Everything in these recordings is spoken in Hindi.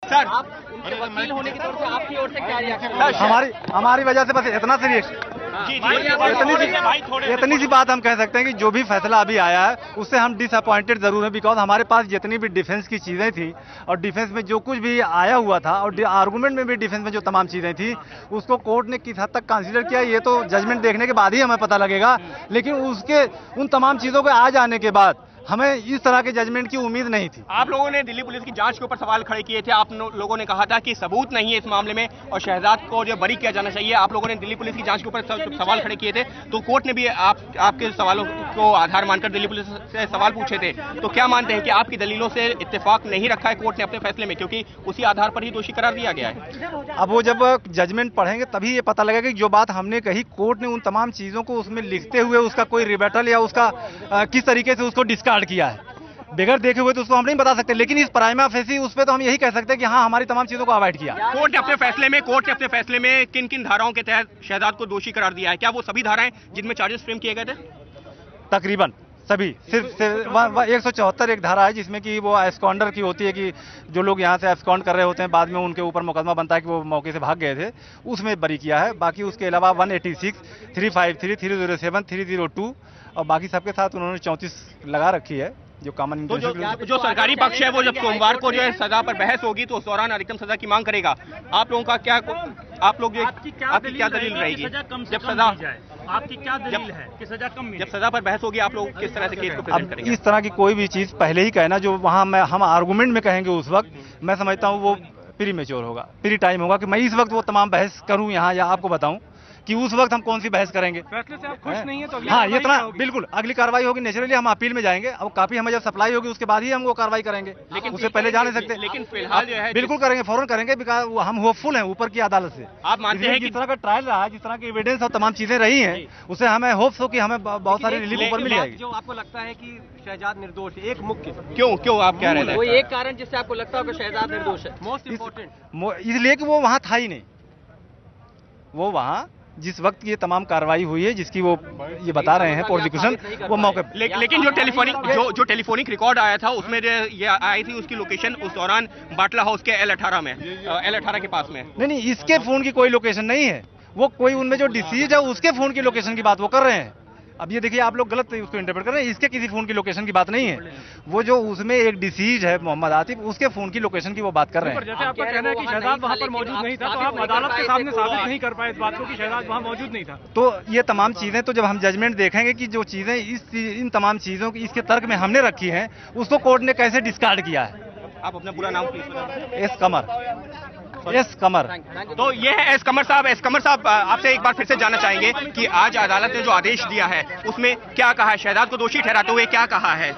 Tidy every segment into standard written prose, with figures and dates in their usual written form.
सर, आप उनके वकील होने की तरफ से आपकी ओर से क्या रिएक्शन? हमारी वजह से बस इतना सी रिएक्शन, इतनी सी बात हम कह सकते हैं कि जो भी फैसला अभी आया है उससे हम डिसअपॉइंटेड जरूर हैं, बिकॉज हमारे पास जितनी भी डिफेंस की चीजें थी और डिफेंस में जो कुछ भी आया हुआ था और आर्गुमेंट में भी डिफेंस में जो तमाम चीजें थी उसको कोर्ट ने किस हद तक कंसीडर किया ये तो जजमेंट देखने के बाद ही हमें पता लगेगा। लेकिन उसके उन तमाम चीजों के आ जाने के बाद हमें इस तरह के जजमेंट की उम्मीद नहीं थी। आप लोगों ने दिल्ली पुलिस की जांच के ऊपर सवाल खड़े किए थे, आप लोगों ने कहा था कि सबूत नहीं है इस मामले में और शहजाद को जो बरी किया जाना चाहिए। आप लोगों ने दिल्ली पुलिस की जांच के ऊपर सवाल खड़े किए थे, तो कोर्ट ने भी आपके सवालों को आधार मानकर दिल्ली पुलिस से सवाल पूछे थे। तो क्या मानते हैं कि आपकी दलीलों से इत्तेफाक नहीं रखा है कोर्ट ने अपने फैसले में, क्योंकि उसी आधार पर ही दोषी करार दिया गया है? अब वो जब जजमेंट पढ़ेंगे तभी ये पता लगेगा कि जो बात हमने कही कोर्ट ने उन तमाम चीजों को उसमें लिखते हुए उसका कोई रिबेटल या उसका किस तरीके से उसको डिस्कार्ड किया है। बगैर देखे हुए तो उसको हम नहीं बता सकते, लेकिन इस प्राइमा फेसी उस पर तो हम यही कह सकते हैं कि हाँ हमारी तमाम चीजों को अवॉइड किया। कोर्ट ने अपने फैसले में किन किन धाराओं के तहत शहजाद को दोषी करार दिया है? क्या वो सभी धाराएं जिनमें चार्जेस फ्रेम किए गए थे? तकरीबन सभी, सिर्फ 174 एक धारा है जिसमें कि वो एस्कॉन्डर की होती है कि जो लोग यहाँ से एस्कॉन्ड कर रहे होते हैं बाद में उनके ऊपर मुकदमा बनता है कि वो मौके से भाग गए थे, उसमें बरी किया है। बाकी उसके अलावा 186, 353, 307, 302 और बाकी सबके साथ उन्होंने 34 लगा रखी है जो कॉमन। तो जो सरकारी पक्ष है वो जब सोमवार को जो है सजा पर बहस होगी तो उस दौरान अधिकतम सजा की मांग करेगा। आप लोगों का क्या, आप लोग आपकी क्या दलील रहेगी जब सजा आपकी क्या दलील है कि सजा कम मिले? जब सजा पर बहस होगी आप लोग किस तरह से केस को प्रेजेंट करेंगे? इस तरह की कोई भी चीज पहले ही कहना जो वहां हम आर्गुमेंट में कहेंगे उस वक्त मैं समझता हूँ वो प्री मेच्योर होगा, प्री टाइम होगा कि मैं इस वक्त वो तमाम बहस करूँ यहाँ या आपको बताऊं कि उस वक्त हम कौन सी बहस करेंगे। फैसले से आप खुश नहीं है तो हाँ ये इतना बिल्कुल अगली कार्रवाई होगी, नेचुरली हम अपील में जाएंगे। अब काफी हमें जब सप्लाई होगी उसके बाद ही हम वो कार्रवाई करेंगे, लेकिन उससे पहले जा नहीं सकते। लेकिन फिलहाल जो है बिल्कुल करेंगे, फौरन करेंगे, बिकॉज हम होपफुल हैं ऊपर की अदालत से। आप मानते हैं कि जिस तरह का ट्रायल रहा, जिस तरह की एविडेंस और तमाम चीजें रही हैं उससे हमें होप्स हो कि हमें बहुत सारी रिलीफ ऊपर मिल जाएगी। जो आपको लगता है कि शहजाद निर्दोष है, एक मुख्य क्यों आप क्या रहे हैं? कोई एक कारण जिससे आपको लगता है कि शहजाद निर्दोष है? मोस्ट इम्पोर्टेंट इसलिए कि वो वहां था ही नहीं, वो वहां जिस वक्त ये तमाम कार्रवाई हुई है जिसकी वो ये बता रहे हैं प्रोसिक्यूशन वो मौके लेकिन जो टेलीफोनिक रिकॉर्ड आया था उसमें जो ये आई थी उसकी लोकेशन उस दौरान बाटला हाउस के L18 में, L18 के पास में। नहीं, इसके फोन की कोई लोकेशन नहीं है, वो कोई उनमें जो डिसीज है उसके फोन की लोकेशन की बात वो कर रहे हैं। अब ये देखिए आप लोग गलत उसको इंटरप्रेट कर रहे हैं, इसके किसी फोन की लोकेशन की बात नहीं है, वो जो उसमें एक डिसीज है मोहम्मद आतिफ उसके फोन की लोकेशन की वो बात कर रहे हैं। जैसे आपका कहना है कि शहजाद वहां पर मौजूद नहीं था तो आप अदालत के सामने साबित नहीं कर पाए इस बात को कि शहजाद वहां मौजूद नहीं था। तो ये तमाम चीजें तो जब हम जजमेंट देखेंगे कि जो चीजें इन तमाम चीजों की इसके तर्क में हमने रखी हैं उसको कोर्ट ने कैसे डिस्कार्ड किया है। आप अपना पूरा नाम प्लीज बताएं। एस कमर। तो ये है एस कमर साहब, आपसे एक बार फिर से जानना चाहेंगे कि आज अदालत ने जो आदेश दिया है उसमें क्या कहा है? शहजाद को दोषी ठहराते हुए क्या कहा है?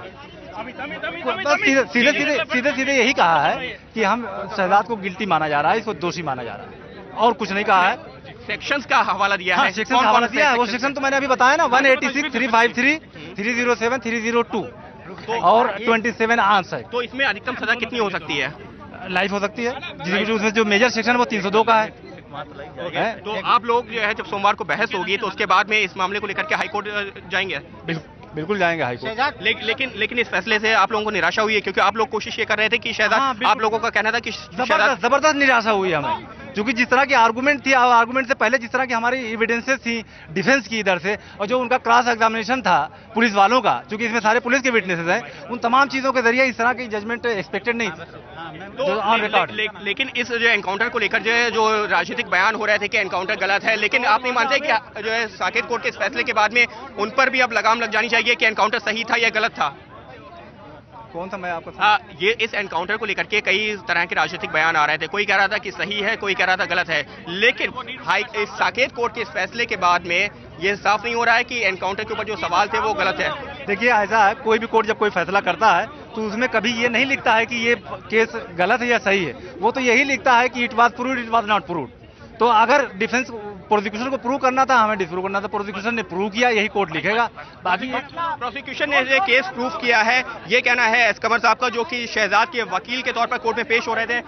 सीधे यही कहा है कि हम शहजाद को गिल्टी माना जा रहा है, इसको दोषी माना जा रहा है, और कुछ नहीं कहा है। सेक्शंस का हवाला दिया है? सेक्शन का हवाला दिया है, वो सेक्शन तो मैंने अभी बताया ना, 186, 353, 307, 302 और 27 आंस है। तो इसमें अधिकतम सजा कितनी हो सकती है? लाइफ हो सकती है, जिसमें उसमें जो मेजर सेक्शन है वो 302 का है। तो आप लोग जो है जब सोमवार को बहस होगी तो उसके बाद में इस मामले को लेकर के हाईकोर्ट जाएंगे? बिल्कुल जाएंगे हाईकोर्ट। लेकिन इस फैसले से आप लोगों को निराशा हुई है, क्योंकि आप लोग कोशिश ये कर रहे थे कि शहजाद, आप लोगों का कहना था कि जबरदस्त निराशा हुई हमें, क्योंकि जिस तरह की आर्गुमेंट थी, आर्गुमेंट से पहले जिस तरह की हमारी एविडेंसेस थी डिफेंस की इधर से, और जो उनका क्रॉस एग्जामिनेशन था पुलिस वालों का, क्योंकि इसमें सारे पुलिस के विटनेसेस हैं, उन तमाम चीजों के जरिए इस तरह की जजमेंट एक्सपेक्टेड नहीं थी। लेकिन इस जो एनकाउंटर को लेकर जो राजनीतिक बयान हो रहे थे कि एनकाउंटर गलत है, लेकिन आप नहीं मानते कि जो है साकेत कोर्ट के इस फैसले के बाद में उन पर भी अब लगाम लग जानी चाहिए कि एनकाउंटर सही था या गलत था? कौन सा मैं आपको ये इस एनकाउंटर को लेकर के कई तरह के राजनीतिक बयान आ रहे थे, कोई कह रहा था कि सही है, कोई कह रहा था गलत है, लेकिन इस साकेत कोर्ट के इस फैसले के बाद में ये साफ नहीं हो रहा है कि एनकाउंटर के ऊपर जो सवाल थे वो गलत है। देखिए ऐसा है, कोई भी कोर्ट जब कोई फैसला करता है तो उसमें कभी ये नहीं लिखता है कि ये केस गलत है या सही है, वो तो यही लिखता है कि it was proved, it was not proved. तो अगर डिफेंस प्रोसिक्यूशन को प्रूव करना था, हमें डिस्प्रूव करना था, प्रोसिक्यूशन ने प्रूव किया, यही कोर्ट लिखेगा। बाकी प्रोसिक्यूशन ने ये केस प्रूव किया है, ये कहना है एस कमर साहब का, जो कि शहजाद के वकील के तौर पर कोर्ट में पेश हो रहे थे।